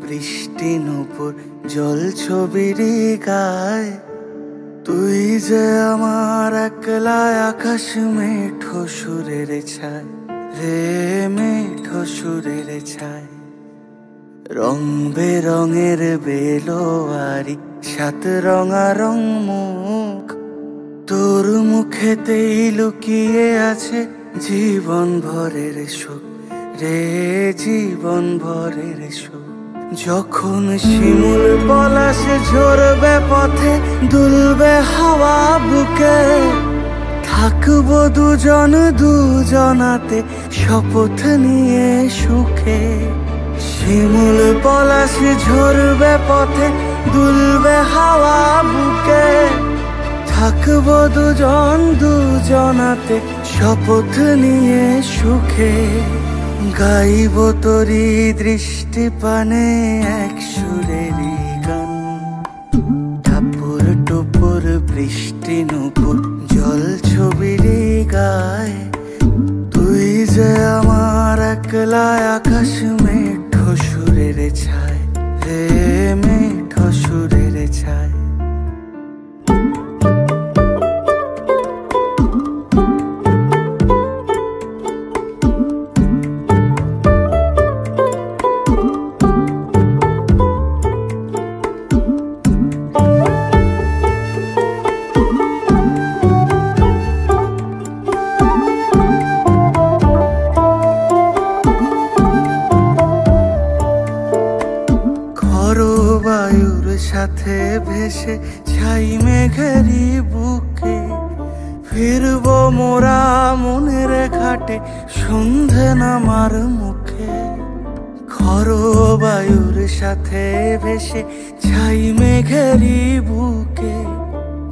বৃষ্টি নুপুর জল ছবির গায়। তুই যে আমার একলা আকাশ মেঠো সুরের ছায় রে, মেঠো সুরের ছায়। রং বেরঙের বেলোয়ারি সাত রঙারং মুখ, তোর মুখেতেই লুকিয়ে আছে জীবন ভরের সুখ রে, জীবন ভরের সুখ। যখন শিমুল পলাশ ঝরবে পথে, দুলবে হাওয়া বুকে, থাকবো দুজন দুজনাতে শপথ নিয়ে সুখে। শিমুল পলাশ ঝরবে পথে, দুলবে হাওয়া বুকে, থাকবো দুজন দুজনাতে শপথ নিয়ে সুখে। গাইব তোরি দৃষ্টি পানে এক সুরেরই গান। টাপুর টুপুর বৃষ্টি নুপুর জল ছবির গায়। তুই যে আমার একলা আকাশ মেঠো সুরের ছায় রে, মেঠো সুরের ছায়। বায়ুর সাথে ভেসে ছাই মেঘেরি বুকে, ফিরবো মোরা মনের ঘাটে সন্ধে নামার মুখে। খর বায়ুর সাথে ভেসে ছাই মেঘেরি বুকে,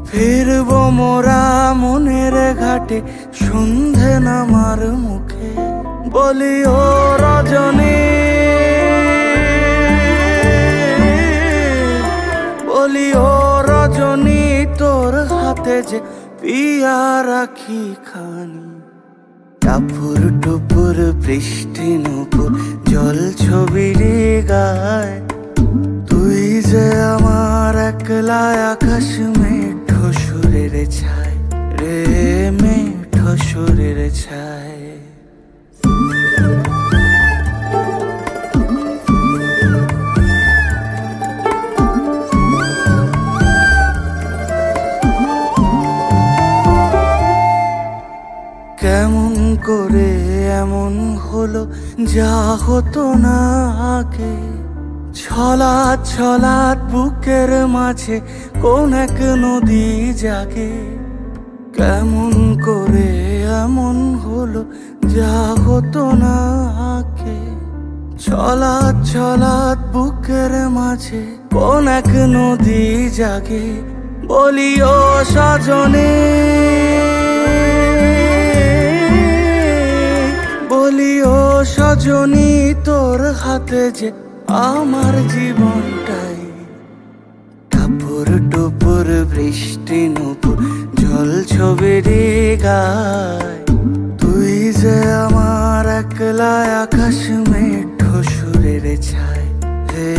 ফিরবো মোরা মনের ঘাটে সন্ধে নামার মুখে। বলি ও রজনী, বলি ও রজনী, তোর হাতে যে পিয়া রাখি খানি। টাপুর টুপুর বৃষ্টি নুপুর জল ছবির গায়। তুই যে আমার একলা আকাশ মেঠো সুরের ছায় রে, মেঠো সুরের ছায়। কেমন করে এমন হলো যা হতো না আগে, ছলাৎ ছলাৎ বুকের মাঝে কোন এক নদী জাগে। কেমন করে এমন হলো যা হতো না আগে, ছলাৎ ছলাৎ বুকের মাঝে কোন এক নদী জাগে। বলি ও সজনে, বলি ও সজনী, তোর হাতে যে আমার জীবনটাই। টাপুর টুপুর বৃষ্টি নুপুর জল ছবির গায়। তুই যে আমার একলা আকাশ মেঠো সুরের ছায় রে,